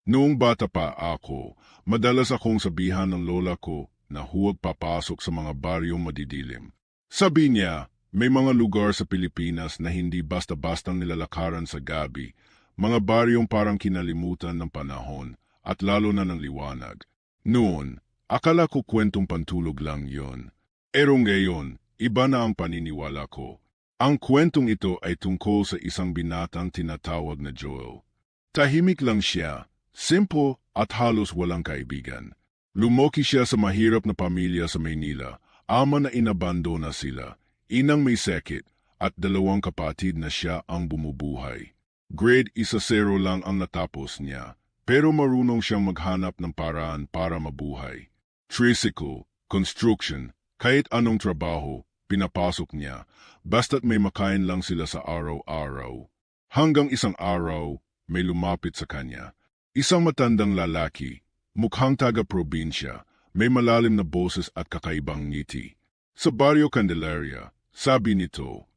Noong bata pa ako, madalas akong sabihan ng lola ko na huwag papasok sa mga baryong madidilim. Sabi niya, may mga lugar sa Pilipinas na hindi basta-bastang nilalakaran sa gabi, mga baryong parang kinalimutan ng panahon at lalo na ng liwanag. Noon, akala ko kwentong pantulog lang yon. Pero ngayon, iba na ang paniniwala ko. Ang kwentong ito ay tungkol sa isang binatang tinatawag na Joel. Tahimik lang siya, simple at halos walang kaibigan. Lumaki siya sa mahirap na pamilya sa Maynila, ama na inabandona sila, inang may sakit, at dalawang kapatid na siya ang bumubuhay. Grade 1-0 lang ang natapos niya, pero marunong siyang maghanap ng paraan para mabuhay. Tricycle, construction, kahit anong trabaho, pinapasok niya, basta't may makain lang sila sa araw-araw. Hanggang isang araw, may lumapit sa kanya. Isang matandang lalaki, mukhang taga-probinsya, may malalim na boses at kakaibang ngiti. Sa Barrio Candelaria, sabi nito,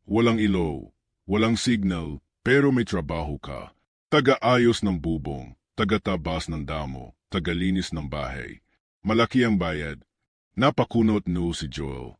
walang ilaw, walang signal, pero may trabaho ka. Taga-ayos ng bubong, taga-tabas ng damo, taga-linis ng bahay. Malaki ang bayad. Napakunot no si Joel.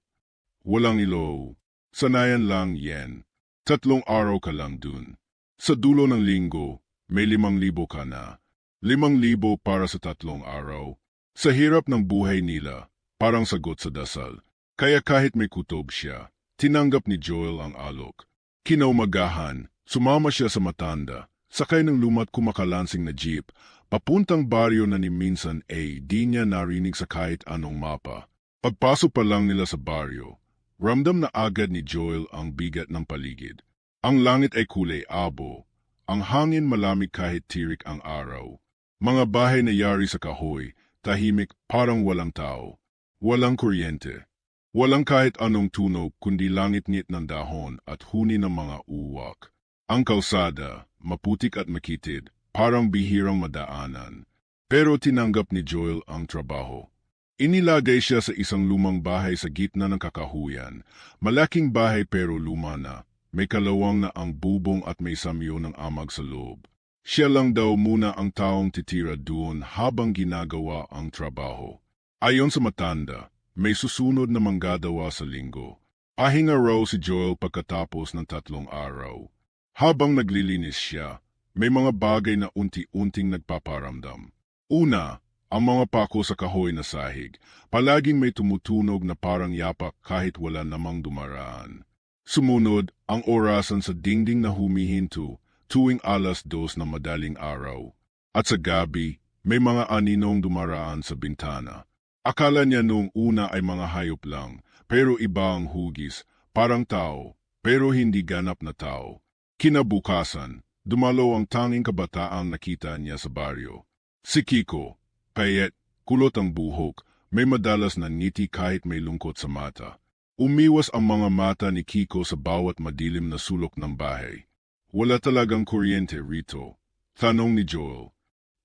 Walang ilaw. Sanayan lang yan. 3 araw ka lang dun. Sa dulo ng linggo, may 5,000 ka na. 5,000 para sa 3 araw. Sa hirap ng buhay nila, parang sagot sa dasal. Kaya kahit may kutob siya, tinanggap ni Joel ang alok. Kinaumagahan, sumama siya sa matanda, sakay ng lumat kumakalansing na jeep, papuntang baryo na ni minsan ay di niya narinig sa kahit anong mapa. Pagpasok pa lang nila sa baryo, ramdam na agad ni Joel ang bigat ng paligid. Ang langit ay kulay abo, ang hangin malamig kahit tirik ang araw. Mga bahay na yari sa kahoy, tahimik parang walang tao. Walang kuryente. Walang kahit anong tunog kundi langit-ngit ng dahon at huni ng mga uwak. Ang kalsada, maputik at makitid, parang bihirang madaanan. Pero tinanggap ni Joel ang trabaho. Inilagay siya sa isang lumang bahay sa gitna ng kakahuyan. Malaking bahay pero luma na. May kalawang na ang bubong at may samyo ng amag sa loob. Siya lang daw muna ang taong titira doon habang ginagawa ang trabaho. Ayon sa matanda, may susunod na manggagawa sa linggo. Pahinga raw si Joel pagkatapos ng 3 araw. Habang naglilinis siya, may mga bagay na unti-unting nagpaparamdam. Una, ang mga pako sa kahoy na sahig, palaging may tumutunog na parang yapak kahit wala namang dumaraan. Sumunod, ang orasan sa dingding na humihinto tuwing 2:00 na madaling araw. At sa gabi, may mga aninong dumaraan sa bintana. Akala niya noong una ay mga hayop lang, pero iba ang hugis, parang tao, pero hindi ganap na tao. Kinabukasan, dumalaw ang tanging kabataang nakita niya sa baryo. Si Kiko, payat, kulot ang buhok, may madalas na ngiti kahit may lungkot sa mata. Umiwas ang mga mata ni Kiko sa bawat madilim na sulok ng bahay. Wala talagang kuryente rito. Tanong ni Joel.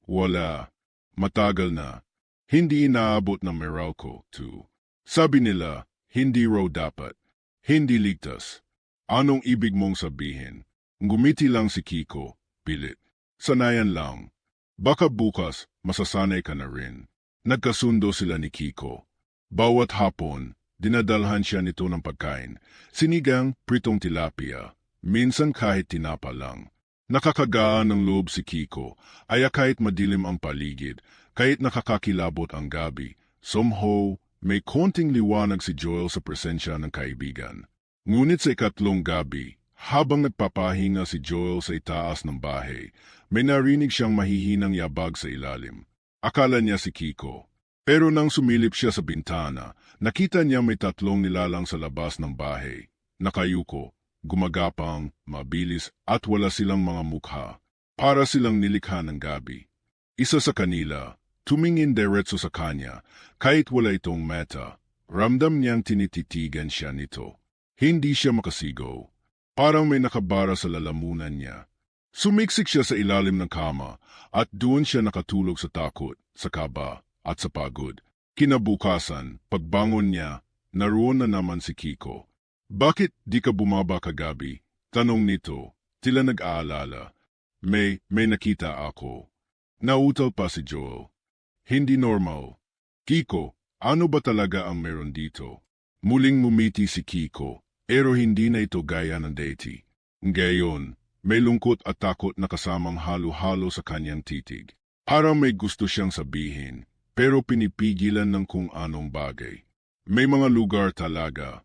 Wala. Matagal na. Hindi inaabot ng Meralco, too. Sabi nila, hindi raw dapat. Hindi ligtas. Anong ibig mong sabihin? Ngumiti lang si Kiko, pilit. Sanayan lang. Baka bukas, masasanay ka na rin. Nagkasundo sila ni Kiko. Bawat hapon, dinadalhan siya nito ng pagkain. Sinigang, pritong tilapia. Minsan kahit tinapa lang. Nakakagaan ng loob si Kiko, aya kahit madilim ang paligid, kahit nakakakilabot ang gabi. Somehow, may konting liwanag si Joel sa presensya ng kaibigan. Ngunit sa 3 gabi, habang nagpapahinga si Joel sa itaas ng bahay, may narinig siyang mahihinang yabag sa ilalim. Akala niya si Kiko. Pero nang sumilip siya sa bintana, nakita niya may 3 nilalang sa labas ng bahay. Nakayuko, gumagapang, mabilis at wala silang mga mukha. Para silang nilikha ng gabi. Isa sa kanila, tumingin diretso sa kanya, kahit wala itong meta. Ramdam niyang tinititigan siya nito. Hindi siya makasigaw. Parang may nakabara sa lalamunan niya. Sumiksik siya sa ilalim ng kama at doon siya nakatulog sa takot, sa kaba at sa pagod. Kinabukasan, pagbangon niya, naroon na naman si Kiko. Bakit di ka bumaba kagabi? Tanong nito, tila nag-aalala. May nakita ako. Nautal pa si Joel. Hindi normal. Kiko, ano ba talaga ang meron dito? Muling ngumiti si Kiko, pero hindi na ito gaya ng dati. Ngayon, may lungkot at takot na kasamang halo-halo sa kanyang titig. Parang may gusto siyang sabihin, pero pinipigilan ng kung anong bagay. May mga lugar talaga,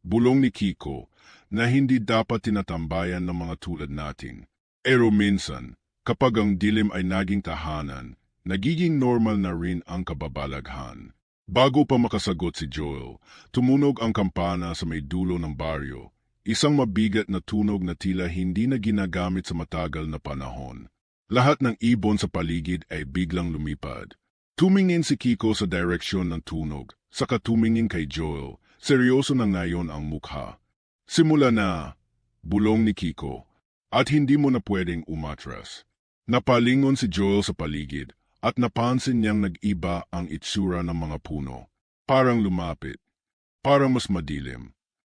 bulong ni Kiko, na hindi dapat tinatambayan ng mga tulad natin. Pero minsan, kapag ang dilim ay naging tahanan, nagiging normal na rin ang kababalaghan. Bago pa makasagot si Joel, tumunog ang kampana sa may dulo ng baryo, isang mabigat na tunog na tila hindi na ginagamit sa matagal na panahon. Lahat ng ibon sa paligid ay biglang lumipad. Tumingin si Kiko sa direksyon ng tunog, saka tumingin kay Joel, seryoso na ngayon ang mukha. Simula na, bulong ni Kiko, at hindi mo na pwedeng umatras. Napalingon si Joel sa paligid at napansin niyang nag-iba ang itsura ng mga puno. Parang lumapit, parang mas madilim,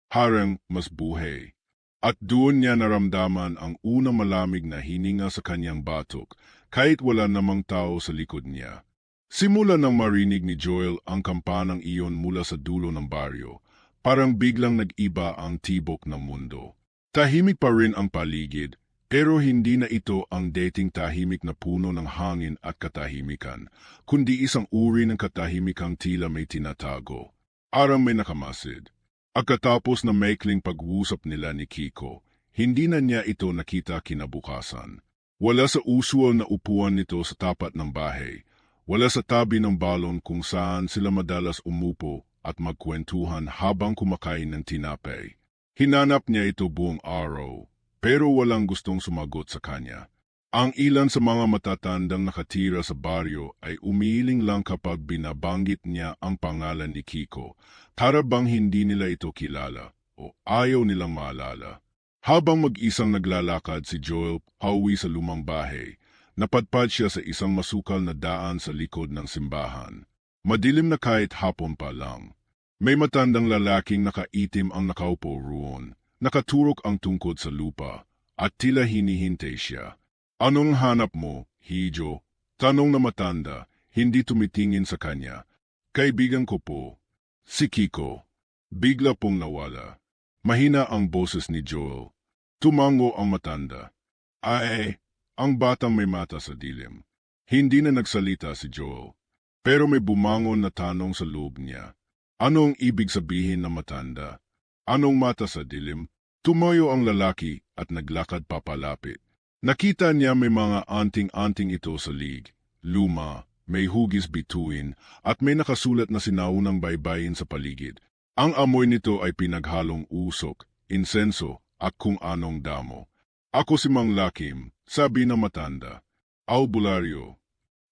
parang mas buhay. At doon niya naramdaman ang unang malamig na hininga sa kanyang batok kahit wala namang tao sa likod niya. Simula nang marinig ni Joel ang kampanang iyon mula sa dulo ng baryo, parang biglang nag-iba ang tibok ng mundo. Tahimik pa rin ang paligid, pero hindi na ito ang dating tahimik na puno ng hangin at katahimikan, kundi isang uri ng katahimikang tila may tinatago. Parang may nakamasid. Pagkatapos na maikling pag-uusap nila ni Kiko, hindi na niya ito nakita kinabukasan. Wala sa usual na upuan nito sa tapat ng bahay. Wala sa tabi ng balon kung saan sila madalas umupo at magkwentuhan habang kumakain ng tinapay. Hinanap niya ito buong araw, pero walang gustong sumagot sa kanya. Ang ilan sa mga matatandang nakatira sa baryo ay umiiling lang kapag binabanggit niya ang pangalan ni Kiko, para bang hindi nila ito kilala o ayaw nilang maalala. Habang mag-isang naglalakad si Joel pauwi sa lumang bahay, napadpad siya sa isang masukal na daan sa likod ng simbahan. Madilim na kahit hapon pa lang. May matandang lalaking nakaitim ang nakaupo roon. Nakaturok ang tungkod sa lupa, at tila hinihintay siya. Anong hanap mo, Hijo? Tanong na matanda, hindi tumitingin sa kanya. Kaibigan ko po. Si Kiko. Bigla pong nawala. Mahina ang boses ni Joel. Tumango ang matanda. Ay, ang batang may mata sa dilim. Hindi na nagsalita si Joel. Pero may bumangon na tanong sa loob niya. Anong ibig sabihin ng matanda? Anong mata sa dilim? Tumayo ang lalaki at naglakad papalapit. Nakita niya may mga anting-anting ito sa lig. Luma, may hugis bituin, at may nakasulat na sinaunang baybayin sa paligid. Ang amoy nito ay pinaghalong usok, insenso, at kung anong damo. Ako si Mang Lakim, sabi ng matanda. Albularyo,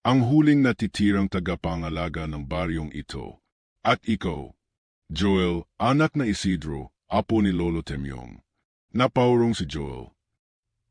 ang huling natitirang tagapangalaga ng baryong ito. At ikaw, Joel, anak na Isidro, apo ni Lolo Temyong. Napaurong si Joel.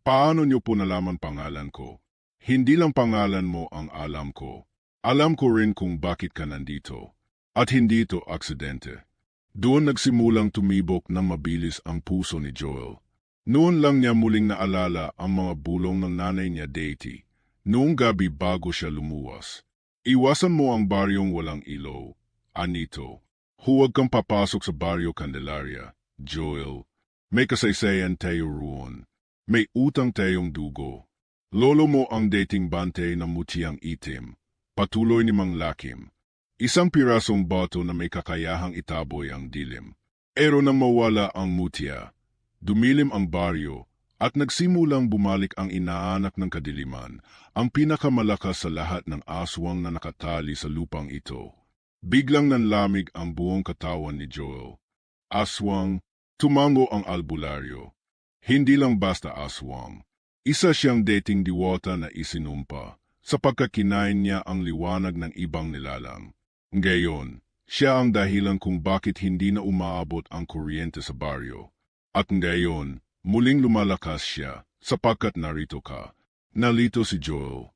Paano niyo po nalaman pangalan ko? Hindi lang pangalan mo ang alam ko. Alam ko rin kung bakit ka nandito. At hindi ito aksidente. Doon nagsimulang tumibok ng mabilis ang puso ni Joel. Noon lang niya muling naalala ang mga bulong ng nanay niya Deity. Noong gabi bago siya lumuwas. Iwasan mo ang baryong walang ilaw. Anito. Huwag kang papasok sa baryo Candelaria, Joel. May kasaysayan tayo roon. May utang tayong dugo. Lolo mo ang dating bante ng mutiang itim. Patuloy ni Mang Lakim. Isang pirasong bato na may kakayahang itaboy ang dilim. Pero nang mawala ang mutya, dumilim ang baryo at nagsimulang bumalik ang inaanak ng kadiliman, ang pinakamalakas sa lahat ng aswang na nakatali sa lupang ito. Biglang nanlamig ang buong katawan ni Joel. Aswang, tumango ang albularyo. Hindi lang basta aswang. Isa siyang dating diwata na isinumpa, sapagkat kinain niya ang liwanag ng ibang nilalang. Ngayon, siya ang dahilan kung bakit hindi na umaabot ang kuryente sa baryo. At ngayon, muling lumalakas siya, sapagkat narito ka. Nalito si Joel.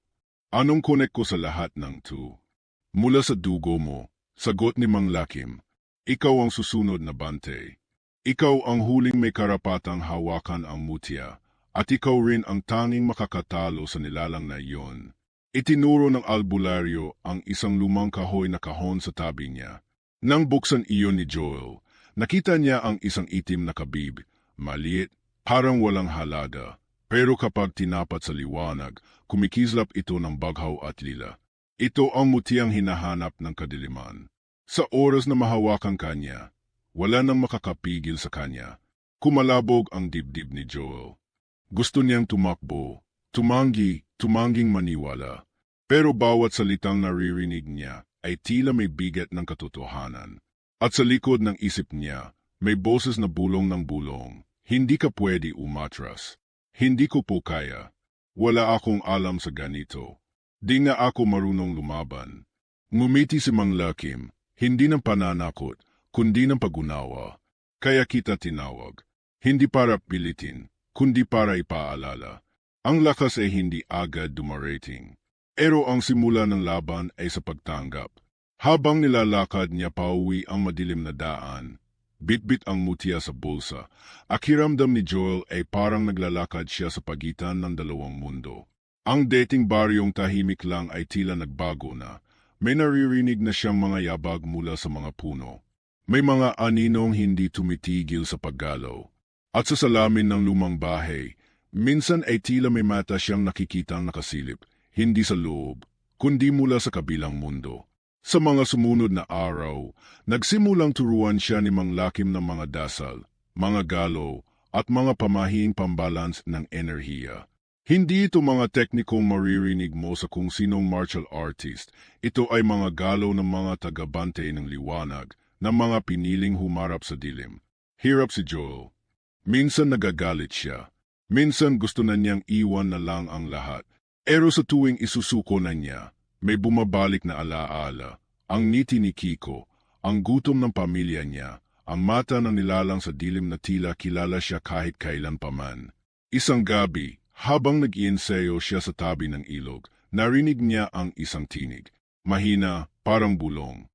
Anong connect ko sa lahat ng to? Mula sa dugo mo, sagot ni Mang Lakim. Ikaw ang susunod na bante. Ikaw ang huling may karapatang hawakan ang mutya, at ikaw rin ang tanging makakatalo sa nilalang na iyon. Itinuro ng albularyo ang isang lumang kahoy na kahon sa tabi niya. Nang buksan iyon ni Joel, nakita niya ang isang itim na kabib, maliit, parang walang halaga. Pero kapag tinapat sa liwanag, kumikislap ito ng baghaw at lila. Ito ang mutiyang hinahanap ng kadiliman. Sa oras na mahawakan kanya, wala nang makakapigil sa kanya. Kumalabog ang dibdib ni Joel. Gusto niyang tumakbo, tumangging maniwala. Pero bawat salitang naririnig niya ay tila may bigat ng katotohanan. At sa likod ng isip niya, may boses na bulong ng bulong. Hindi ka pwede umatras. Hindi ko po kaya. Wala akong alam sa ganito. Di nga ako marunong lumaban. Ngumiti si Mang Lakim, hindi ng pananakot, kundi ng pagunawa. Kaya kita tinawag. Hindi para pilitin, kundi para ipaalala. Ang lakas ay hindi agad dumarating. Pero ang simula ng laban ay sa pagtanggap. Habang nilalakad niya pauwi ang madilim na daan, bitbit ang mutya sa bulsa. Akiramdam ni Joel ay parang naglalakad siya sa pagitan ng dalawang mundo. Ang dating baryong tahimik lang ay tila nagbago na. May naririnig na siyang mga yabag mula sa mga puno. May mga aninong hindi tumitigil sa paggalaw. At sa salamin ng lumang bahay, minsan ay tila may mata siyang nakikitang nakasilip, hindi sa loob, kundi mula sa kabilang mundo. Sa mga sumunod na araw, nagsimulang turuan siya ni Mang Lakim ng mga dasal, mga galaw, at mga pamahing pambalans ng enerhiya. Hindi ito mga teknikong maririnig mo sa kung sinong martial artist. Ito ay mga galaw ng mga tagabante ng liwanag, ng mga piniling humarap sa dilim. Hirap si Joel. Minsan nagagalit siya. Minsan gusto na niyang iwan na lang ang lahat. Pero sa tuwing isusuko na niya, may bumabalik na alaala. Ang ngiti ni Kiko, ang gutom ng pamilya niya, ang mata na nilalang sa dilim na tila kilala siya kahit kailan paman. Isang gabi, habang nag-iensayo siya sa tabi ng ilog, narinig niya ang isang tinig. Mahina, parang bulong.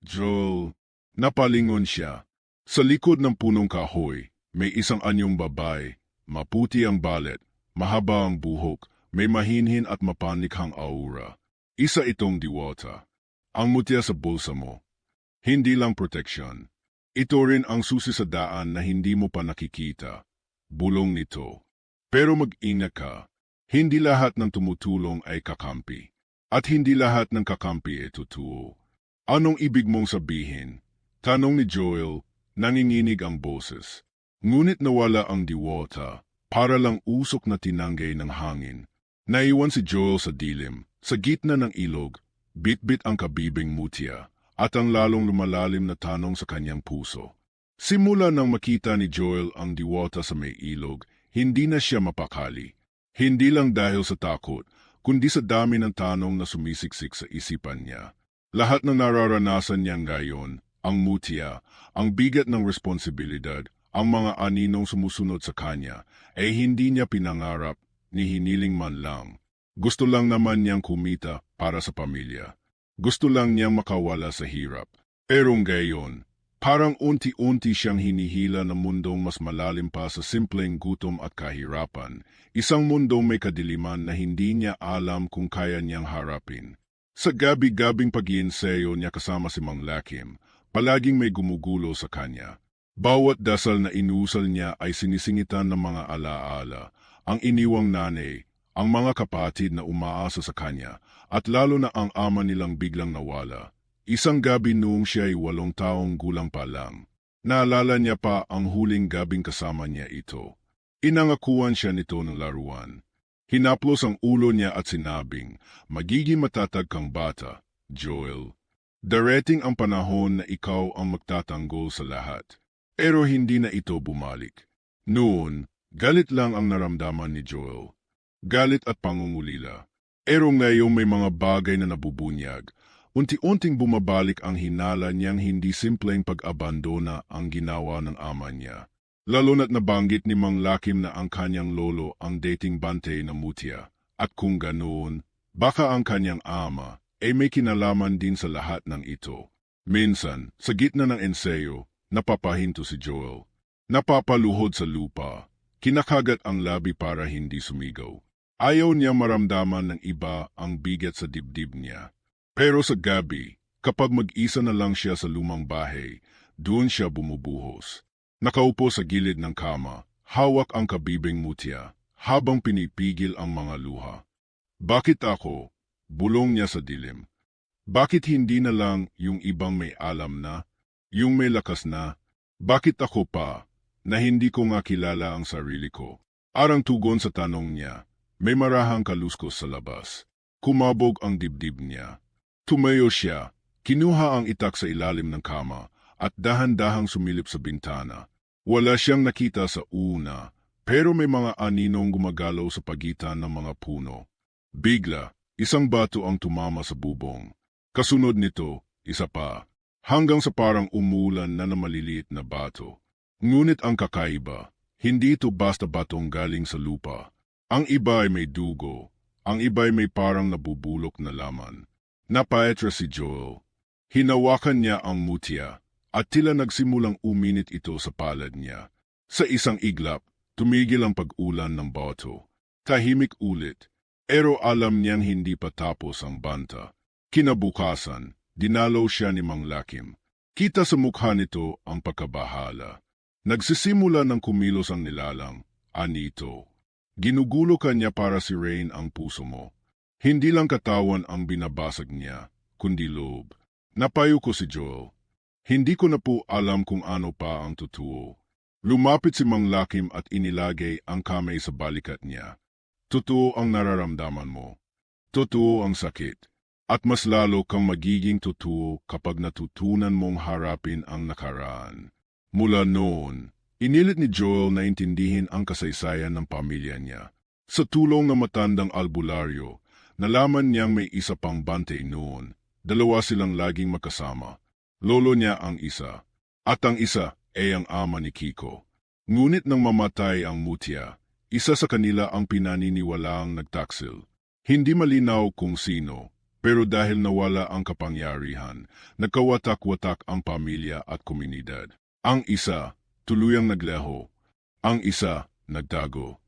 Joel, napalingon siya. Sa likod ng punong kahoy, may isang anyong babae, maputi ang balet, mahaba ang buhok, may mahinhin at mapanikhang aura. Isa itong diwata. Ang mutya sa bulsa mo. Hindi lang proteksyon. Ito rin ang susi sa daan na hindi mo pa nakikita. Bulong nito. Pero mag-ingat ka. Hindi lahat ng tumutulong ay kakampi. At hindi lahat ng kakampi ay totoo. Anong ibig mong sabihin? Tanong ni Joel, nanginginig ang boses. Ngunit nawala ang diwata, para lang usok na tinanggay ng hangin. Naiwan si Joel sa dilim, sa gitna ng ilog, bitbit ang kabibing mutya, at ang lalong lumalalim na tanong sa kanyang puso. Simula nang makita ni Joel ang diwata sa may ilog, hindi na siya mapakali. Hindi lang dahil sa takot, kundi sa dami ng tanong na sumisiksik sa isipan niya. Lahat ng nararanasan niya ngayon, ang mutya, ang bigat ng responsibilidad, ang mga aninong sumusunod sa kanya, ay hindi niya pinangarap ni hiniling man lang. Gusto lang naman niyang kumita para sa pamilya. Gusto lang niyang makawala sa hirap. Pero ngayon, parang unti-unti siyang hinihila ng mundong mas malalim pa sa simpleng gutom at kahirapan. Isang mundong may kadiliman na hindi niya alam kung kaya niyang harapin. Sa gabi-gabing pag-iensayo niya kasama si Mang Lakim, palaging may gumugulo sa kanya. Bawat dasal na inusal niya ay sinisingitan ng mga alaala, ang iniwang nanay, ang mga kapatid na umaasa sa kanya, at lalo na ang ama nilang biglang nawala. Isang gabi noong siya ay 8 taong gulang pa lang. Naalala niya pa ang huling gabing kasama niya ito. Inangakuan siya nito ng laruan. Hinaplos ang ulo niya at sinabing, magiging matatag kang bata, Joel. Darating ang panahon na ikaw ang magtatanggol sa lahat. Pero hindi na ito bumalik. Noon, galit lang ang naramdaman ni Joel. Galit at pangungulila. Pero ngayon may mga bagay na nabubunyag. Unti-unting bumabalik ang hinala niyang hindi simpleng pag-abandona ang ginawa ng ama niya. Lalo na't nabanggit ni Mang Lakim na ang kanyang lolo ang dating bante na mutya. At kung ganoon, baka ang kanyang ama ay may kinalaman din sa lahat ng ito. Minsan, sa gitna ng ensayo, napapahinto si Joel. Napapaluhod sa lupa. Kinakagat ang labi para hindi sumigaw. Ayaw niya maramdaman ng iba ang bigat sa dibdib niya. Pero sa gabi, kapag mag-isa na lang siya sa lumang bahay, doon siya bumubuhos. Nakaupo sa gilid ng kama, hawak ang kabibing mutya, habang pinipigil ang mga luha. Bakit ako? Bulong niya sa dilim. Bakit hindi na lang yung ibang may alam na, yung may lakas na? Bakit ako pa, na hindi ko nga kilala ang sarili ko? Arang tugon sa tanong niya, may marahang kaluskos sa labas. Kumabog ang dibdib niya. Tumayo siya, kinuha ang itak sa ilalim ng kama, at dahan-dahang sumilip sa bintana. Wala siyang nakita sa una, pero may mga aninong gumagalaw sa pagitan ng mga puno. Bigla, isang bato ang tumama sa bubong. Kasunod nito, isa pa, hanggang sa parang umulan na maliliit na bato. Ngunit ang kakaiba, hindi ito basta batong galing sa lupa. Ang iba ay may dugo, ang iba ay may parang nabubulok na laman. Napaetra si Joel. Hinawakan niya ang mutya, at tila nagsimulang uminit ito sa palad niya. Sa isang iglap, tumigil ang pag-ulan ng bato. Tahimik ulit, pero alam niyang hindi pa tapos ang banta. Kinabukasan, dinalaw siya ni Mang Lakim. Kita sa mukha nito ang pagkabahala. Nagsisimula ng kumilos ang nilalang, anito. Ginugulo ka niya para si Rain ang puso mo. Hindi lang katawan ang binabasag niya, kundi loob. Napayo ko si Joel. Hindi ko na po alam kung ano pa ang totoo. Lumapit si Mang Lakim at inilagay ang kamay sa balikat niya. Totoo ang nararamdaman mo. Totoo ang sakit. At mas lalo kang magiging totoo kapag natutunan mong harapin ang nakaraan. Mula noon, inilit ni Joel na intindihin ang kasaysayan ng pamilya niya. Sa tulong ng matandang albularyo, nalaman niyang may isa pang bantay noon. Dalawa silang laging magkasama. Lolo niya ang isa, at ang isa ay ang ama ni Kiko. Ngunit nang mamatay ang mutya, isa sa kanila ang pinaniniwalaang nagtaksil. Hindi malinaw kung sino, pero dahil nawala ang kapangyarihan, nagkawatak-watak ang pamilya at komunidad. Ang isa, tuluyang nagleho. Ang isa, nagtago.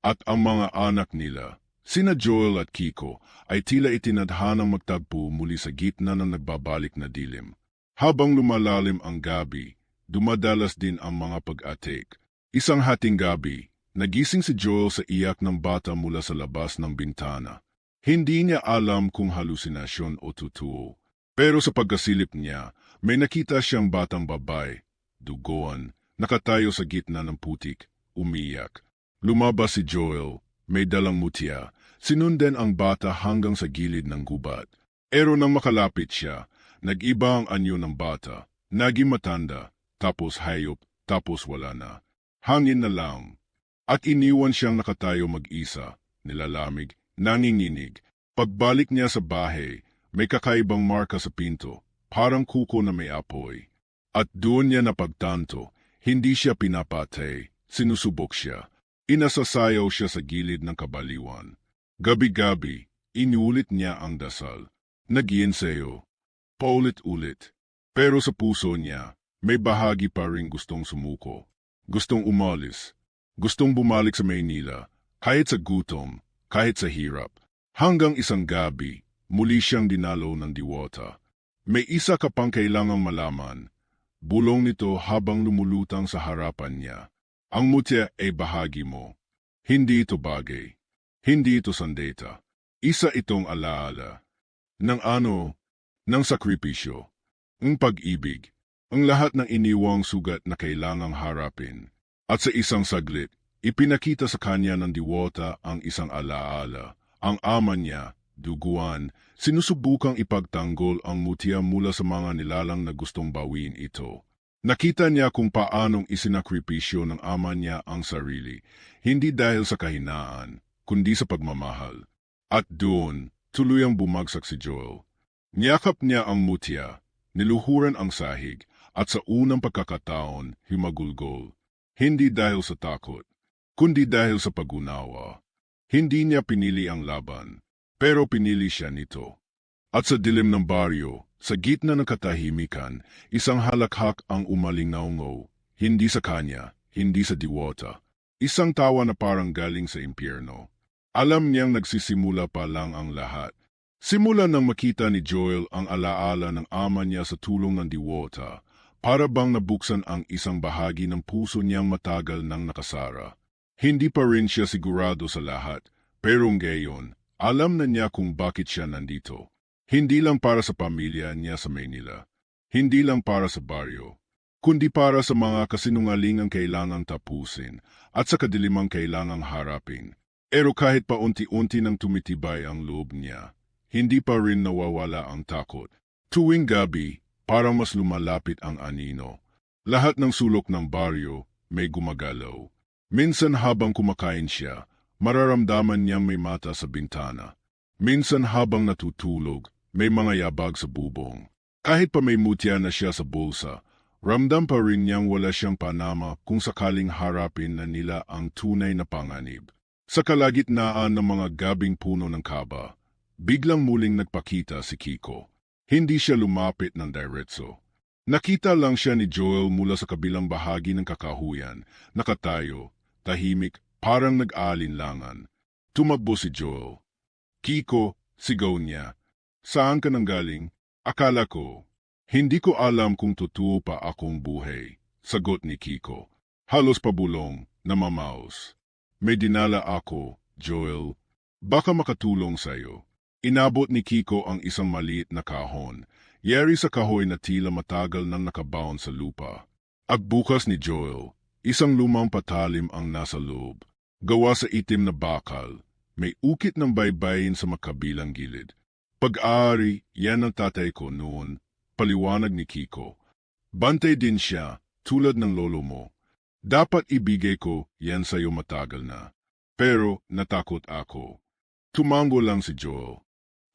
At ang mga anak nila, sina Joel at Kiko, ay tila itinadhanang magtagpo muli sa gitna ng nagbabalik na dilim. Habang lumalalim ang gabi, dumadalas din ang mga pag-atik. Isang hating gabi, nagising si Joel sa iyak ng bata mula sa labas ng bintana. Hindi niya alam kung halusinasyon o totoo. Pero sa pagkasilip niya, may nakita siyang batang babae, dugoan, nakatayo sa gitna ng putik, umiyak. Lumabas si Joel, may dalang mutya, sinundan ang bata hanggang sa gilid ng gubat. Pero nang makalapit siya, nag-iba ang anyo ng bata, naging matanda, tapos hayop, tapos wala na. Hangin na lang. At iniwan siyang nakatayo mag-isa, nilalamig, nanginginig. Pagbalik niya sa bahay, may kakaibang marka sa pinto, parang kuko na may apoy. At doon niya napagtanto, hindi siya pinapatay, sinusubok siya. Inasasayaw siya sa gilid ng kabaliwan. Gabi-gabi, inulit niya ang dasal. Nag-iensayo. Paulit-ulit. Pero sa puso niya, may bahagi pa rin gustong sumuko. Gustong umalis. Gustong bumalik sa Maynila, kahit sa gutom, kahit sa hirap. Hanggang isang gabi, muli siyang dinalaw ng diwata. May isa ka pang kailangang malaman. Bulong nito habang lumulutang sa harapan niya. Ang mutya ay bahagi mo. Hindi ito bagay. Hindi ito sandata. Isa itong alaala. Ng ano? Ng sakripisyo, ang pag-ibig, ang lahat ng iniwang sugat na kailangang harapin. At sa isang saglit, ipinakita sa kanya ng diwata ang isang alaala. Ang ama niya, duguan, sinusubukang ipagtanggol ang mutya mula sa mga nilalang na gustong bawiin ito. Nakita niya kung paanong isinakripisyo ng ama niya ang sarili, hindi dahil sa kahinaan, kundi sa pagmamahal. At doon, tuluyang bumagsak si Joel. Niyakap niya ang mutya, niluhuran ang sahig, at sa unang pagkakataon, himagulgol. Hindi dahil sa takot, kundi dahil sa pag-unawa. Hindi niya pinili ang laban, pero pinili siya nito. At sa dilim ng baryo, sa gitna ng katahimikan, isang halakhak ang umaling naungaw, hindi sa kanya, hindi sa diwata. Isang tawa na parang galing sa impyerno. Alam niyang nagsisimula pa lang ang lahat. Simula nang makita ni Joel ang alaala ng ama niya sa tulong ng diwata, para bang nabuksan ang isang bahagi ng puso niyang matagal nang nakasara. Hindi pa rin siya sigurado sa lahat, pero ngayon, alam na niya kung bakit siya nandito. Hindi lang para sa pamilya niya sa Maynila, hindi lang para sa baryo, kundi para sa mga kasinungalingang kailangang tapusin at sa kadilimang kailangang harapin. Pero kahit pa unti-unti nang tumitibay ang loob niya, hindi pa rin nawawala ang takot. Tuwing gabi, parang mas lumalapit ang anino. Lahat ng sulok ng baryo may gumagalaw. Minsan habang kumakain siya, mararamdaman niyang may mata sa bintana. Minsan habang natutulog, may mga yabag sa bubong. Kahit pa may mutya na siya sa bulsa, ramdam pa rin niyang wala siyang panama kung sakaling harapin na nila ang tunay na panganib. Sa kalagitnaan ng mga gabing puno ng kaba, biglang muling nagpakita si Kiko. Hindi siya lumapit ng diretso. Nakita lang siya ni Joel mula sa kabilang bahagi ng kakahuyan, nakatayo, tahimik, parang nag-aalinlangan. Tumakbo si Joel. Kiko, sigaw niya. Saan ka nanggaling? Akala ko. Hindi ko alam kung totoo pa akong buhay, sagot ni Kiko. Halos pabulong, namamaos. May dinala ako, Joel. Baka makatulong sa'yo. Inabot ni Kiko ang isang maliit na kahon. Yari sa kahoy na tila matagal nang nakabaon sa lupa. Agbukas ni Joel, isang lumang patalim ang nasa loob. Gawa sa itim na bakal, may ukit ng baybayin sa makabilang gilid. Pag-aari, yan ang tatay ko noon, paliwanag ni Kiko. Bantay din siya, tulad ng lolo mo. Dapat ibigay ko yan sa'yo matagal na. Pero natakot ako. Tumango lang si Joel.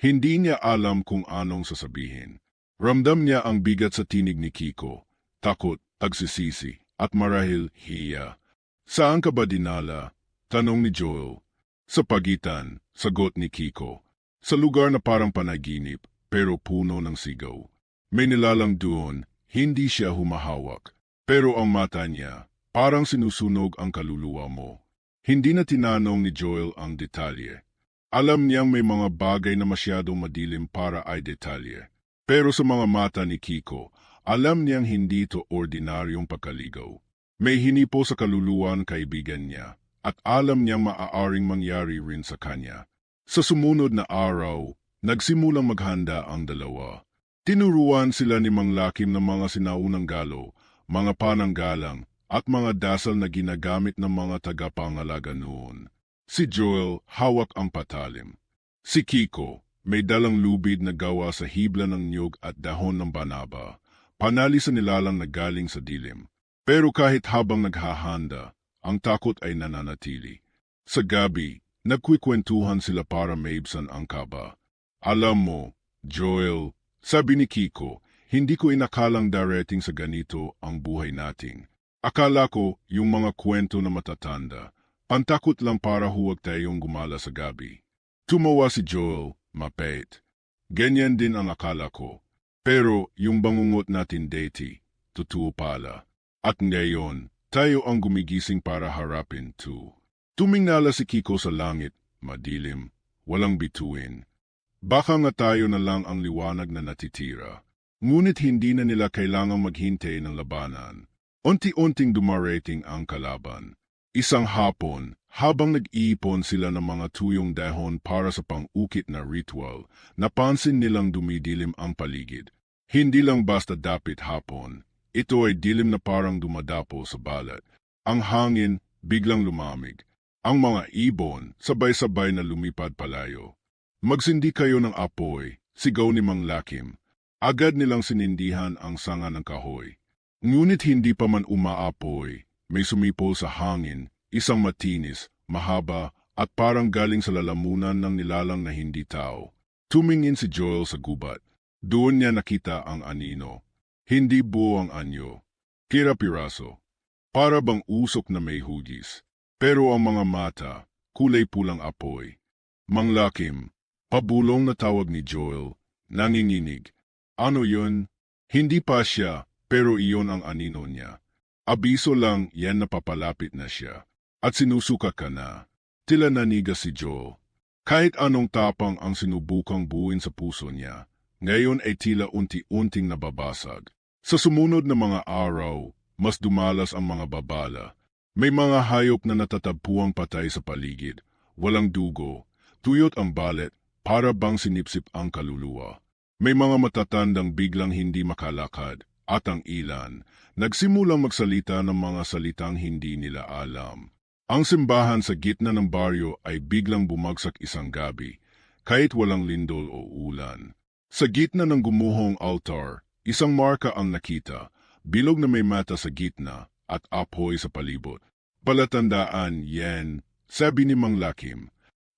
Hindi niya alam kung anong sasabihin. Ramdam niya ang bigat sa tinig ni Kiko. Takot, tagsisisi, at marahil hiya. Saan ka ba dinala? Tanong ni Joel. Sa pagitan, sagot ni Kiko. Sa lugar na parang panaginip, pero puno ng sigaw. May nilalang doon, hindi siya humahawak. Pero ang mata niya, parang sinusunog ang kaluluwa mo. Hindi na tinanong ni Joel ang detalye. Alam niyang may mga bagay na masyadong madilim para ay detalye. Pero sa mga mata ni Kiko, alam niyang hindi ito ordinaryong pagkaligaw. May hinipo sa kaluluwa ng kaibigan niya, at alam niyang maaaring mangyari rin sa kanya. Sa sumunod na araw, nagsimulang maghanda ang dalawa. Tinuruan sila ni Mang Lakim ng mga sinaunang galo, mga pananggalang, at mga dasal na ginagamit ng mga tagapangalaga noon. Si Joel hawak ang patalim. Si Kiko may dalang lubid na gawa sa hibla ng niyog at dahon ng banaba, panali sa nilalang na galing sa dilim. Pero kahit habang naghahanda, ang takot ay nananatili. Sa gabi, nagkwikwentuhan sila para maibsan ang kaba. Alam mo, Joel, sabi ni Kiko, hindi ko inakalang darating sa ganito ang buhay nating. Akala ko yung mga kwento na matatanda, pantakot lang para huwag tayong gumala sa gabi. Tumawa si Joel, mapait. Ganyan din ang akala ko. Pero yung bangungot natin dati, totoo pala. At ngayon, tayo ang gumigising para harapin to. Tumingala si Kiko sa langit, madilim, walang bituin. Baka nga tayo na lang ang liwanag na natitira. Ngunit hindi na nila kailangang maghintay ng labanan. Unti-unting dumarating ang kalaban. Isang hapon, habang nag-iipon sila ng mga tuyong dahon para sa pang-ukit na ritual, napansin nilang dumidilim ang paligid. Hindi lang basta dapit hapon, ito ay dilim na parang dumadapo sa balat. Ang hangin biglang lumamig. Ang mga ibon sabay-sabay na lumipad palayo. Magsindi kayo ng apoy, sigaw ni Mang Lakim. Agad nilang sinindihan ang sanga ng kahoy. Ngunit hindi pa man umaapoy, may sumipol sa hangin, isang matinis, mahaba, at parang galing sa lalamunan ng nilalang na hindi tao. Tumingin si Joel sa gubat. Doon niya nakita ang anino. Hindi buo ang anyo. Kira-piraso. Para bang usok na may hugis. Pero ang mga mata, kulay pulang apoy. Mang Lakim, pabulong na tawag ni Joel, nanginginig. Ano yun? Hindi pa siya. Pero iyon ang anino niya. Abiso lang yan na papalapit na siya. At sinusuka ka na. Tila nanigas si Joel. Kahit anong tapang ang sinubukang buuin sa puso niya, ngayon ay tila unti-unting nababasag. Sa sumunod na mga araw, mas dumalas ang mga babala. May mga hayop na natatagpuang patay sa paligid. Walang dugo, tuyot ang balet, para bang sinipsip ang kaluluwa. May mga matatandang biglang hindi makalakad, at ang ilan, nagsimulang magsalita ng mga salitang hindi nila alam. Ang simbahan sa gitna ng baryo ay biglang bumagsak isang gabi, kahit walang lindol o ulan. Sa gitna ng gumuhong altar, isang marka ang nakita, bilog na may mata sa gitna at apoy sa palibot. Palatandaan, yan, sabi ni Mang Lakim.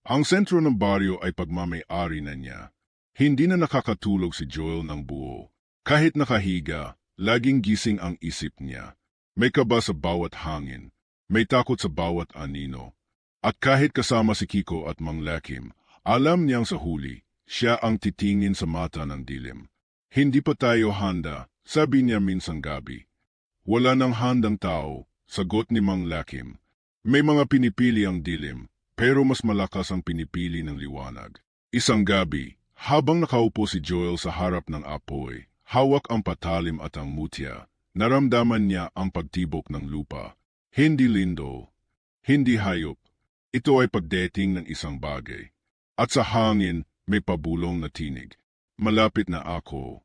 Ang sentro ng baryo ay pagmamay-ari na niya. Hindi na nakakatulog si Joel ng buo. Kahit nakahiga, laging gising ang isip niya. May kaba sa bawat hangin, may takot sa bawat anino. At kahit kasama si Kiko at Mang Lakim, alam niyang sa huli, siya ang titingin sa mata ng dilim. Hindi pa tayo handa, sabi niya minsang gabi. Wala nang handang tao, sagot ni Mang Lakim. May mga pinipili ang dilim, pero mas malakas ang pinipili ng liwanag. Isang gabi, habang nakaupo si Joel sa harap ng apoy, hawak ang patalim at ang mutya, naramdaman niya ang pagtibok ng lupa. Hindi lindo, hindi hayop. Ito ay pagdating ng isang bagay. At sa hangin, may pabulong na tinig. Malapit na ako.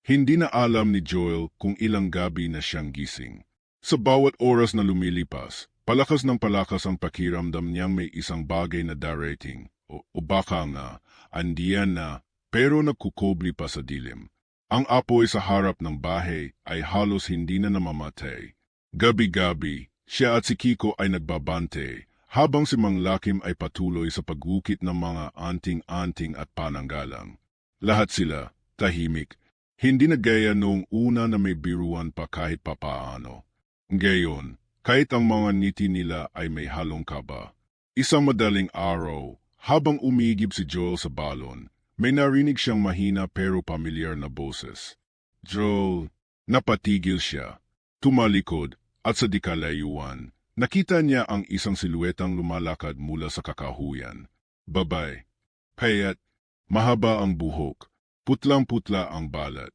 Hindi na alam ni Joel kung ilang gabi na siyang gising. Sa bawat oras na lumilipas, palakas ng palakas ang pakiramdam niyang may isang bagay na darating. O baka nga, andiyan na, pero nagkukubli pa sa dilim. Ang apoy sa harap ng bahay ay halos hindi na namamatay. Gabi-gabi, siya at si Kiko ay nagbabante, habang si Mang Lakim ay patuloy sa pagukit ng mga anting-anting at pananggalang. Lahat sila, tahimik, hindi na gaya noong una na may biruan pa kahit papaano. Ngayon, kahit ang mga ngiti nila ay may halong kaba. Isang madaling araw, habang umigib si Joel sa balon, may narinig siyang mahina pero pamilyar na boses. Joel, napatigil siya, tumalikod, at sa dikalayuan, nakita niya ang isang siluetang lumalakad mula sa kakahuyan. Babay, payat, mahaba ang buhok, putlang-putla ang balat.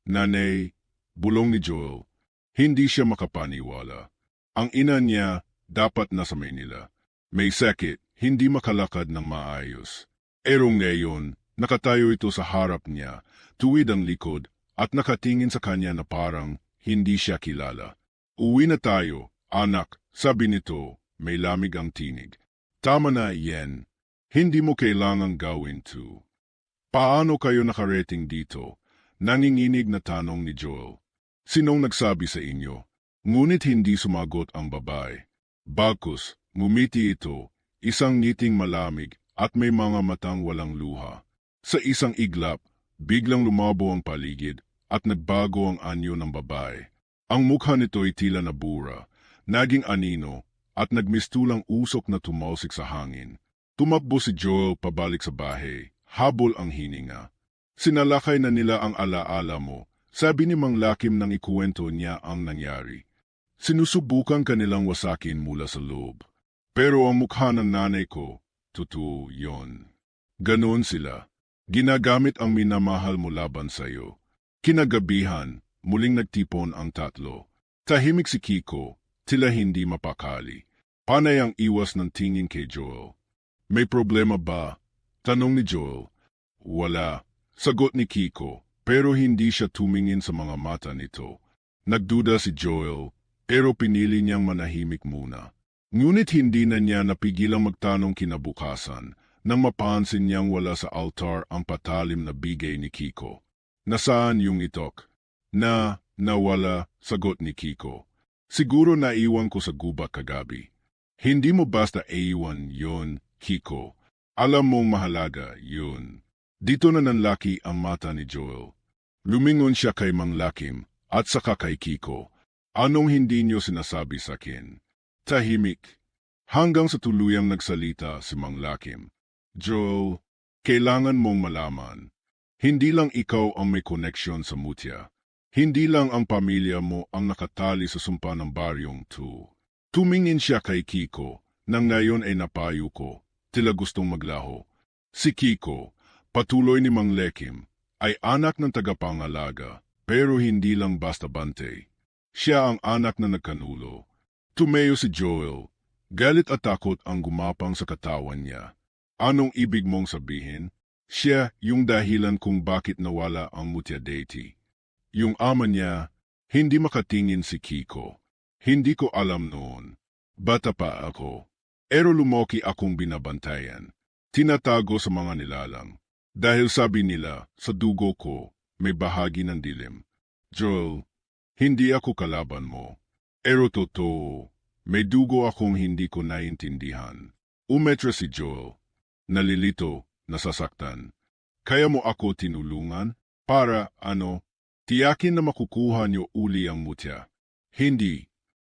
Nanay, bulong ni Joel. Hindi siya makapaniwala. Ang ina niya dapat nasa Maynila. May sakit, hindi makalakad ng maayos. Pero ngayon, nakatayo ito sa harap niya, tuwid ang likod, at nakatingin sa kanya na parang hindi siya kilala. Uwi na tayo, anak, sabi nito, may lamig ang tinig. Tama na, Yen. Hindi mo kailangang gawin to. Paano kayo nakarating dito? Nanginginig na tanong ni Joel. Sinong nagsabi sa inyo? Ngunit hindi sumagot ang babae. Bagkus, ngumiti ito, isang ngiting malamig at may mga matang walang luha. Sa isang iglap, biglang lumabo ang paligid at nagbago ang anyo ng babae. Ang mukha nito ay tila nabura, naging anino at nagmistulang usok na tumalsik sa hangin. Tumakbo si Joel pabalik sa bahay, habol ang hininga. Sinalakay na nila ang alaala mo, sabi ni Mang Lakim nang ikuwento niya ang nangyari. Sinusubukan kanilang wasakin mula sa loob. Pero ang mukha ng nanay ko, totoo yon. Ganoon sila. Ginagamit ang minamahal mo laban sa iyo. Kinagabihan, muling nagtipon ang tatlo. Tahimik si Kiko, tila hindi mapakali. Panay ang iwas ng tingin kay Joel. May problema ba? Tanong ni Joel. Wala, sagot ni Kiko, pero hindi siya tumingin sa mga mata nito. Nagduda si Joel, pero pinili niyang manahimik muna. Ngunit hindi na niya napigilang magtanong kinabukasan nang mapansin niyang wala sa altar ang patalim na bigay ni Kiko. Nasaan yung itok? Nawala, sagot ni Kiko. Siguro naiwan ko sa gubat kagabi. Hindi mo basta iwan yon, Kiko. Alam mong mahalaga yun. Dito na nanlaki ang mata ni Joel. Lumingon siya kay Mang Lakim at saka kay Kiko. Anong hindi niyo sinasabi sa akin? Tahimik. Hanggang sa tuluyang nagsalita si Mang Lakim. Joel, kailangan mong malaman. Hindi lang ikaw ang may koneksyon sa mutya. Hindi lang ang pamilya mo ang nakatali sa sumpa ng baryong to. Tumingin siya kay Kiko, nang ngayon ay napayo ko, tila gustong maglaho. Si Kiko, patuloy ni Mang Lekim, ay anak ng tagapangalaga, pero hindi lang basta bante. Siya ang anak na nagkanulo. Tumeo si Joel. Galit at takot ang gumapang sa katawan niya. Anong ibig mong sabihin? Siya yung dahilan kung bakit nawala ang Mutya Deity. Yung ama niya, hindi makatingin si Kiko. Hindi ko alam noon. Bata pa ako. Pero lumoki akong binabantayan. Tinatago sa mga nilalang. Dahil sabi nila, sa dugo ko, may bahagi ng dilim. Joel, hindi ako kalaban mo. Pero totoo, may dugo akong hindi ko naintindihan. Umetra si Joel. Nalilito, nasasaktan. Kaya mo ako tinulungan? Para, tiyakin na makukuha niyo uli ang mutya. Hindi.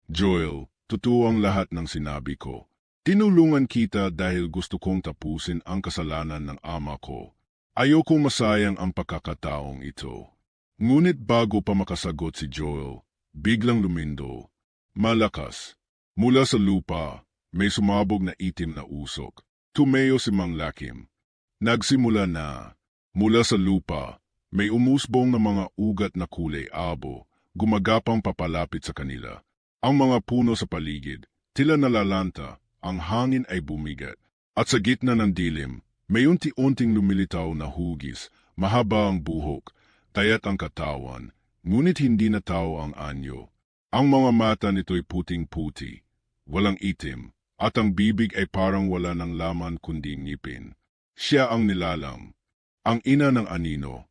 Joel, totoo ang lahat ng sinabi ko. Tinulungan kita dahil gusto kong tapusin ang kasalanan ng ama ko. Ayokong masayang ang pagkakataong ito. Ngunit bago pa makasagot si Joel, biglang lumindo. Malakas. Mula sa lupa, may sumabog na itim na usok. Tumeo si Mang Lekim. Nagsimula na. Mula sa lupa, may umusbong na mga ugat na kulay abo, gumagapang papalapit sa kanila. Ang mga puno sa paligid, tila nalalanta, ang hangin ay bumigat. At sa gitna ng dilim, may unti-unting lumilitaw na hugis, mahaba ang buhok, tayat ang katawan, ngunit hindi na tao ang anyo. Ang mga mata nito'y puting-puti, walang itim, at ang bibig ay parang wala ng laman kundi ngipin. Siya ang nilalang, ang ina ng anino.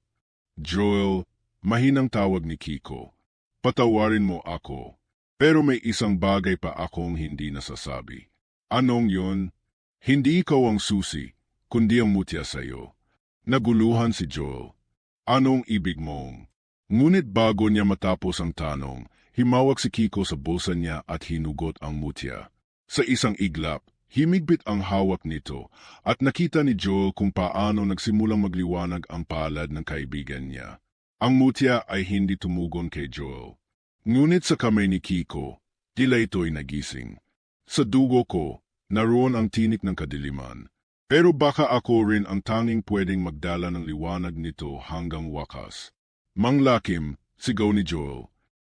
Joel, mahinang tawag ni Kiko. Patawarin mo ako, pero may isang bagay pa akong hindi nasasabi. Anong yon? Hindi ikaw ang susi, kundi ang mutya sa'yo. Naguluhan si Joel. Anong ibig mong? Ngunit bago niya matapos ang tanong, himawak si Kiko sa bulsa niya at hinugot ang mutya. Sa isang iglap, himigpit ang hawak nito at nakita ni Joel kung paano nagsimulang magliwanag ang palad ng kaibigan niya. Ang mutya ay hindi tumugon kay Joel. Ngunit sa kamay ni Kiko, tila ito'y nagising. Sa dugo ko, naroon ang tinik ng kadiliman. Pero baka ako rin ang tanging pwedeng magdala ng liwanag nito hanggang wakas. Mang Lekim, sigaw ni Joel.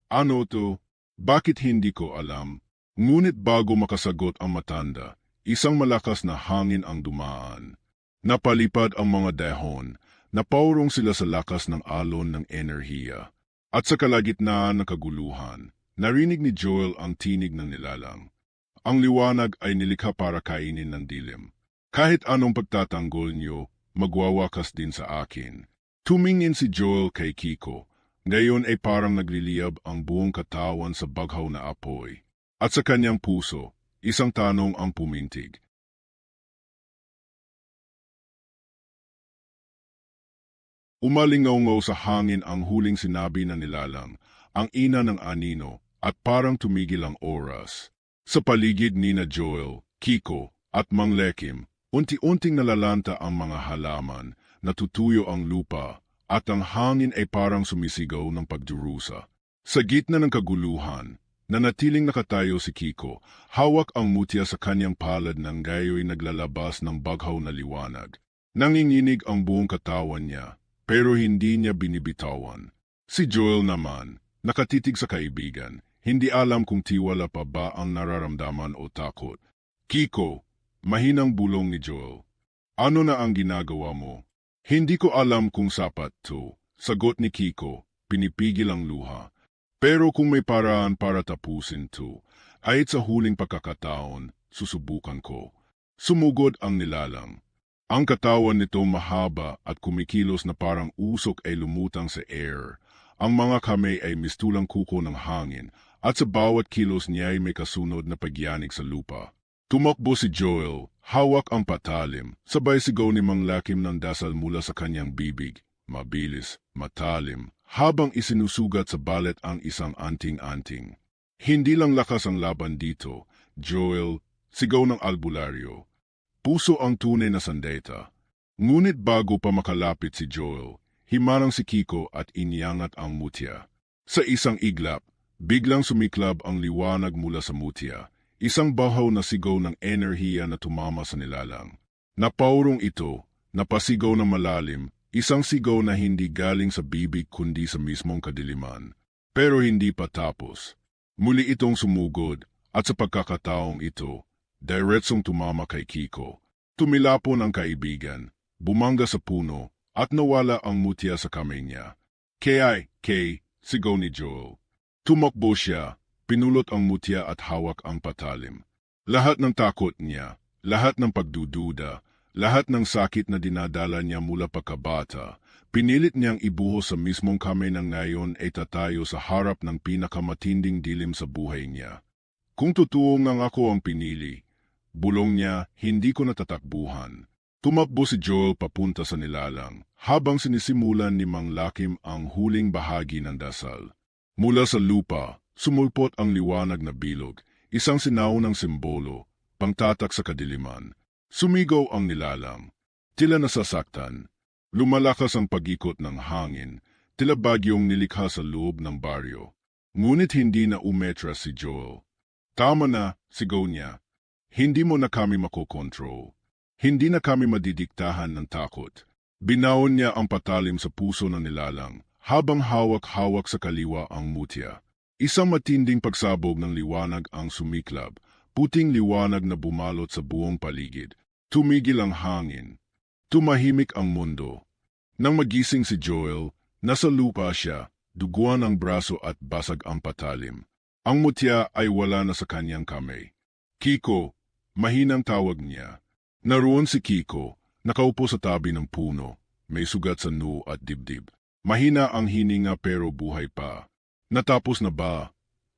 Ano to? Bakit hindi ko alam? Ngunit bago makasagot ang matanda, isang malakas na hangin ang dumaan. Napalipad ang mga dahon, napaurong sila sa lakas ng alon ng enerhiya. At sa kalagitnaan ng kaguluhan, narinig ni Joel ang tinig ng nilalang. Ang liwanag ay nilikha para kainin ng dilim. Kahit anong pagtatanggol niyo, magwawakas din sa akin. Tumingin si Joel kay Kiko. Ngayon ay parang nagliliyab ang buong katawan sa baghaw na apoy. At sa kanyang puso, isang tanong ang pumintig. Umalingaw-ngaw sa hangin ang huling sinabi na nilalang, ang ina ng anino, at parang tumigil ang oras. Sa paligid ni na Joel, Kiko, at Mang Lekim, unti-unting nalalanta ang mga halaman, natutuyo ang lupa, at ang hangin ay parang sumisigaw ng pagdurusa. Sa gitna ng kaguluhan, nanatiling nakatayo si Kiko, hawak ang mutya sa kanyang palad ng gayo'y naglalabas ng baghaw na liwanag. Nanginginig ang buong katawan niya, pero hindi niya binibitawan. Si Joel naman, nakatitig sa kaibigan, hindi alam kung tiwala pa ba ang nararamdaman o takot. Kiko, mahinang bulong ni Joel. Ano na ang ginagawa mo? Hindi ko alam kung sapat to. Sagot ni Kiko, pinipigil ang luha. Pero kung may paraan para tapusin to, ay sa huling pagkakataon, susubukan ko. Sumugod ang nilalang. Ang katawan nito mahaba at kumikilos na parang usok ay lumutang sa air. Ang mga kamay ay mistulang kuko ng hangin at sa bawat kilos niya ay may kasunod na pagyanig sa lupa. Tumakbo si Joel, hawak ang patalim, sabay sigaw ni Mang Lekim ng dasal mula sa kanyang bibig. Mabilis, matalim, habang isinusugat sa balet ang isang anting-anting. Hindi lang lakas ang laban dito, Joel, sigaw ng albularyo. Puso ang tunay na sandata. Ngunit bago pa makalapit si Joel, himarang si Kiko at iniangat ang mutya. Sa isang iglap, biglang sumiklab ang liwanag mula sa mutya. Isang bahaw na sigaw ng enerhiya na tumama sa nilalang. Napaurong ito, napasigaw na malalim, isang sigaw na hindi galing sa bibig kundi sa mismong kadiliman. Pero hindi pa tapos. Muli itong sumugod, at sa pagkakataong ito, diretsong tumama kay Kiko. Tumilapon ang kaibigan, bumangga sa puno, at nawala ang mutya sa kamay niya. Kay, sigaw ni Joel. Tumakbo siya, pinulot ang mutya at hawak ang patalim. Lahat ng takot niya, lahat ng pagdududa, lahat ng sakit na dinadala niya mula pagkabata, pinilit niyang ibuhos sa mismong kamay ng ngayon ay tatayo sa harap ng pinakamatinding dilim sa buhay niya. Kung totoo ngang ako ang pinili, bulong niya, hindi ko natatakbuhan. Tumakbo si Joel papunta sa nilalang, habang sinisimulan ni Mang Lakim ang huling bahagi ng dasal. Mula sa lupa, sumulpot ang liwanag na bilog, isang sinaunang simbolo, pangtatak sa kadiliman. Sumigaw ang nilalang. Tila nasasaktan. Lumalakas ang pag-ikot ng hangin, tila bagyong nilikha sa loob ng baryo. Ngunit hindi na umetras si Joel. Tama na, sigaw niya. Hindi mo na kami makokontrol. Hindi na kami madidiktahan ng takot. Binaon niya ang patalim sa puso ng nilalang, habang hawak-hawak sa kaliwa ang mutya. Isang matinding pagsabog ng liwanag ang sumiklab, puting liwanag na bumalot sa buong paligid. Tumigil ang hangin. Tumahimik ang mundo. Nang magising si Joel, nasa lupa siya, duguan ang braso at basag ang patalim. Ang mutya ay wala na sa kanyang kamay. Kiko, mahinang tawag niya. Naroon si Kiko, nakaupo sa tabi ng puno, may sugat sa noo at dibdib. Mahina ang hininga pero buhay pa. Natapos na ba?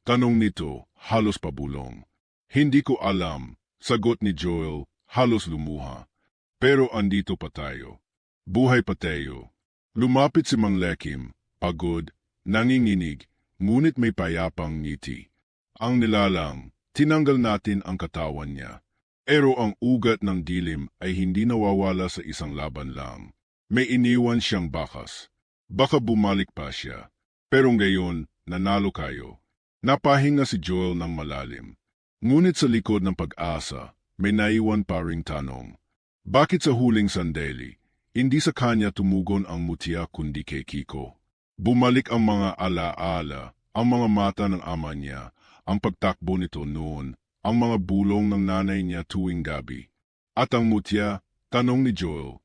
Tanong nito, halos pabulong. Hindi ko alam, sagot ni Joel, halos lumuha. Pero andito pa tayo. Buhay pa tayo. Lumapit si Mang Lakim, pagod, nanginginig, ngunit may payapang ngiti. Ang nilalang, tinanggal natin ang katawan niya. Pero ang ugat ng dilim ay hindi nawawala sa isang laban lang. May iniwan siyang bakas. Baka bumalik pa siya. Pero ngayon, nanalo kayo. Napahinga si Joel ng malalim. Ngunit sa likod ng pag-asa, may naiwan pa ring tanong. Bakit sa huling sandali, hindi sa kanya tumugon ang mutya kundi kay Kiko? Bumalik ang mga alaala, ang mga mata ng ama niya, ang pagtakbo nito noon, ang mga bulong ng nanay niya tuwing gabi. At ang mutya, tanong ni Joel.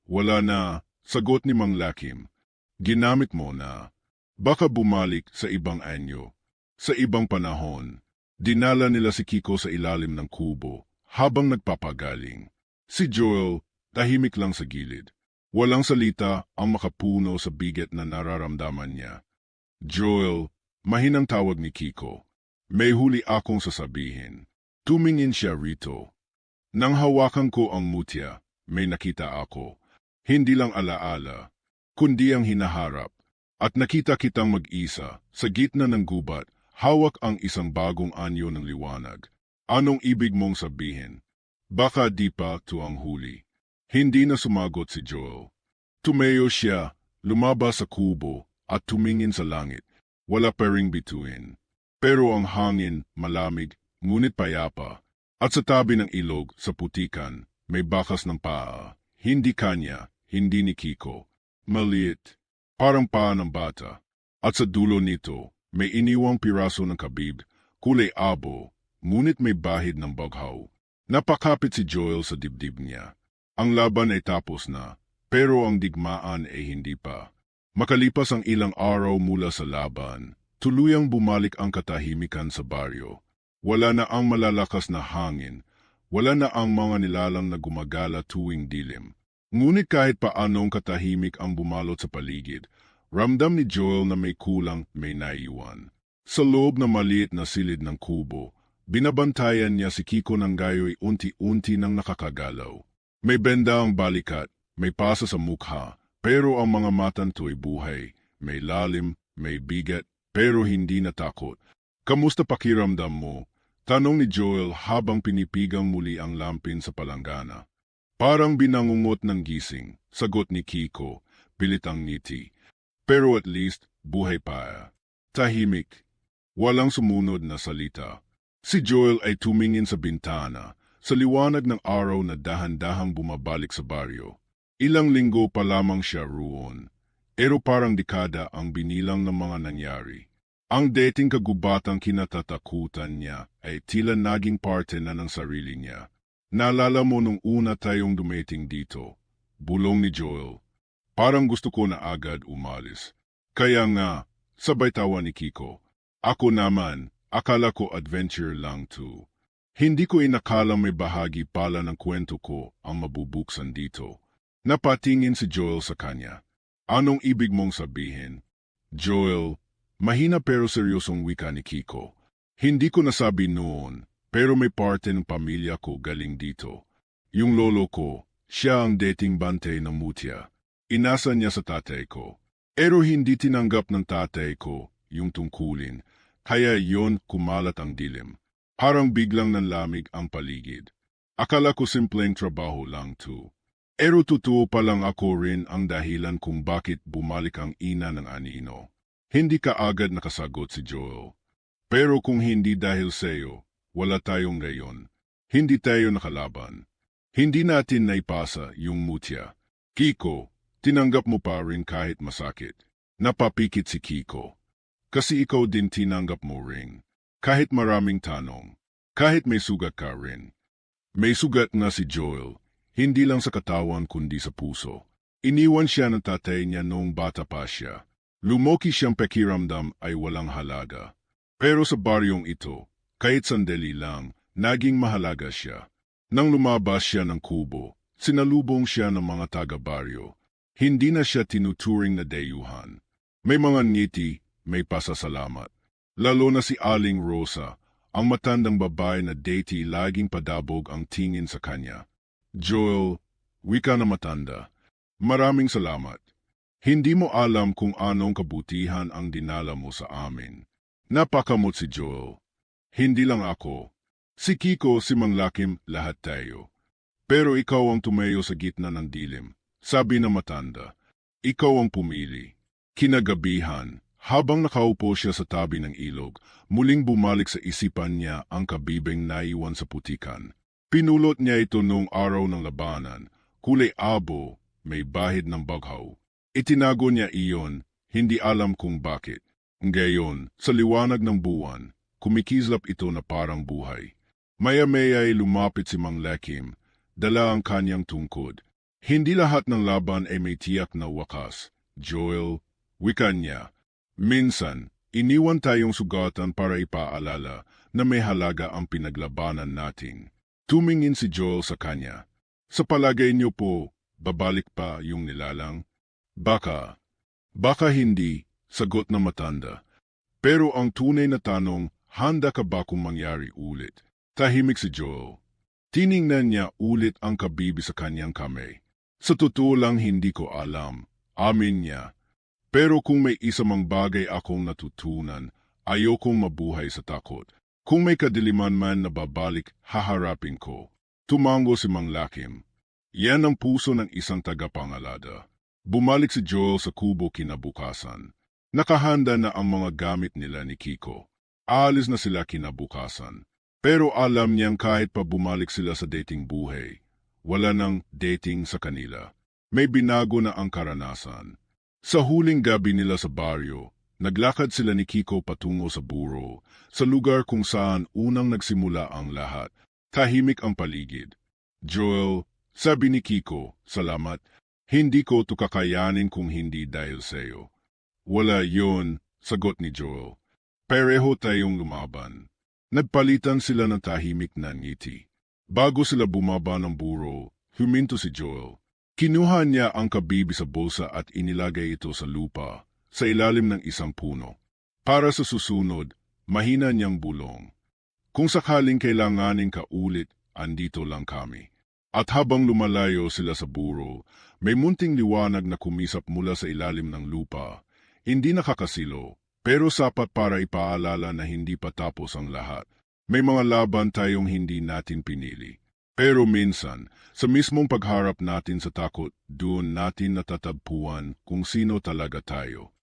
Wala na, sagot ni Mang Lakim. Ginamit mo na. Baka bumalik sa ibang anyo. Sa ibang panahon. Dinala nila si Kiko sa ilalim ng kubo, habang nagpapagaling. Si Joel, tahimik lang sa gilid. Walang salita ang makapuno sa bigat na nararamdaman niya. Joel, mahinang tawag ni Kiko. May huli akong sasabihin. Tumingin siya rito. Nang hawakan ko ang mutya, may nakita ako. Hindi lang alaala, kundi ang hinaharap. At nakita kitang mag-isa, sa gitna ng gubat, hawak ang isang bagong anyo ng liwanag. Anong ibig mong sabihin? Baka di pa to ang huli. Hindi na sumagot si Joel. Tumayo siya, lumabas sa kubo, at tumingin sa langit. Wala pa ring bituin. Pero ang hangin, malamig, ngunit payapa. At sa tabi ng ilog, sa putikan, may bakas ng paa. Hindi kanya, hindi ni Kiko. Maliit, parang paa ng bata. At sa dulo nito, may iniwang piraso ng kabib, kulay abo, ngunit may bahid ng baghaw. Napakapit si Joel sa dibdib niya. Ang laban ay tapos na, pero ang digmaan ay hindi pa. Makalipas ang ilang araw mula sa laban, tuluyang bumalik ang katahimikan sa baryo. Wala na ang malalakas na hangin, wala na ang mga nilalang na gumagala tuwing dilim. Ngunit kahit paanong katahimik ang bumalot sa paligid, ramdam ni Joel na may kulang, may naiwan. Sa loob na maliit na silid ng kubo, binabantayan niya si Kiko ng gayo'y unti-unti nang nakakagalaw. May benda ang balikat, may pasa sa mukha, pero ang mga matanto'y buhay, may lalim, may bigat, pero hindi natakot. Kamusta pakiramdam mo? Tanong ni Joel habang pinipigang muli ang lampin sa palanggana. Parang binangungot ng gising, sagot ni Kiko, pilit ang ngiti. Pero at least, buhay pa. Tahimik. Walang sumunod na salita. Si Joel ay tumingin sa bintana, sa liwanag ng araw na dahan-dahang bumabalik sa baryo. Ilang linggo pa lamang siya roon, pero parang dekada ang binilang ng mga nangyari. Ang dating kagubatang kinatatakutan niya ay tila naging parte na ng sarili niya. Naalala mo nung una tayong dumating dito, bulong ni Joel. Parang gusto ko na agad umalis. Kaya nga, sabay tawa ni Kiko. Ako naman, akala ko adventure lang too. Hindi ko inakala may bahagi pala ng kwento ko ang mabubuksan dito. Napatingin si Joel sa kanya. Anong ibig mong sabihin? Joel, mahina pero seryosong wika ni Kiko. Hindi ko nasabi noon, pero may parte ng pamilya ko galing dito. Yung lolo ko, siya ang dating bantay ng mutya. Inasa niya sa tatay ko. Pero hindi tinanggap ng tatay ko yung tungkulin, kaya yon kumalat ang dilim. Parang biglang nanlamig ang paligid. Akala ko simpleng trabaho lang to. Pero totoo palang ako rin ang dahilan kung bakit bumalik ang ina ng anino. Hindi ka agad nakasagot si Joel. Pero kung hindi dahil sa'yo, wala tayong ngayon. Hindi tayo nakalaban. Hindi natin naipasa yung mutya. Kiko, tinanggap mo pa rin kahit masakit. Napapikit si Kiko. Kasi ikaw din tinanggap mo rin. Kahit maraming tanong. Kahit may sugat ka rin. May sugat na si Joel, hindi lang sa katawan kundi sa puso. Iniwan siya ng tatay niya noong bata pa siya. Lumoki siyang pakiramdam ay walang halaga. Pero sa baryong ito, kahit sandali lang, naging mahalaga siya. Nang lumabas siya ng kubo, sinalubong siya ng mga taga-baryo. Hindi na siya tinuturing na dayuhan. May mga ngiti, may pasasalamat. Lalo na si Aling Rosa, ang matandang babae na dati laging padabog ang tingin sa kanya. Joel, wika na matanda. Maraming salamat. Hindi mo alam kung anong kabutihan ang dinala mo sa amin. Napakamot si Joel. Hindi lang ako. Si Kiko, si Mang Lakim, lahat tayo. Pero ikaw ang tumayo sa gitna ng dilim. Sabi ng matanda, ikaw ang pumili. Kinagabihan, habang nakaupo siya sa tabi ng ilog, muling bumalik sa isipan niya ang kabibeng naiwan sa putikan. Pinulot niya ito noong araw ng labanan, kulay abo, may bahid ng baghaw. Itinago niya iyon, hindi alam kung bakit. Ngayon, sa liwanag ng buwan, kumikislap ito na parang buhay. Maya-maya ay lumapit si Mang Lakim, dala ang kanyang tungkod. Hindi lahat ng laban ay may tiyak na wakas. Joel, wika niya. Minsan, iniwan tayong sugatan para ipaalala na may halaga ang pinaglabanan natin. Tumingin si Joel sa kanya. Sa palagay niyo po, babalik pa yung nilalang? Baka hindi, sagot na matanda. Pero ang tunay na tanong, handa ka ba kung mangyari ulit? Tahimik si Joel. Tiningnan niya ulit ang kabibi sa kanyang kamay. Sa totoo lang hindi ko alam, amin niya. Pero kung may isa mang bagay akong natutunan, ayokong mabuhay sa takot. Kung may kadiliman man na babalik, haharapin ko. Tumango si Mang Lakim. Yan ang puso ng isang tagapangalada. Bumalik si Joel sa kubo kinabukasan. Nakahanda na ang mga gamit nila ni Kiko. Aalis na sila kinabukasan. Pero alam niyang kahit pa bumalik sila sa dating buhay, wala nang dating sa kanila. May binago na ang karanasan. Sa huling gabi nila sa baryo, naglakad sila ni Kiko patungo sa buro, sa lugar kung saan unang nagsimula ang lahat. Tahimik ang paligid. Joel, sabi ni Kiko, salamat. Hindi ko to kakayanin kung hindi dahil sa'yo. Wala yon, sagot ni Joel. Pareho tayong lumaban. Nagpalitan sila ng tahimik na ngiti. Bago sila bumaba ng buro, huminto si Joel. Kinuha niya ang kabibi sa bulsa at inilagay ito sa lupa, sa ilalim ng isang puno. Para sa susunod, mahina niyang bulong. Kung sakaling kailanganin ka ulit, andito lang kami. At habang lumalayo sila sa buro, may munting liwanag na kumisap mula sa ilalim ng lupa. Hindi nakakasilo, pero sapat para ipaalala na hindi pa tapos ang lahat. May mga laban tayong hindi natin pinili. Pero minsan, sa mismong pagharap natin sa takot, doon natin natatagpuan kung sino talaga tayo.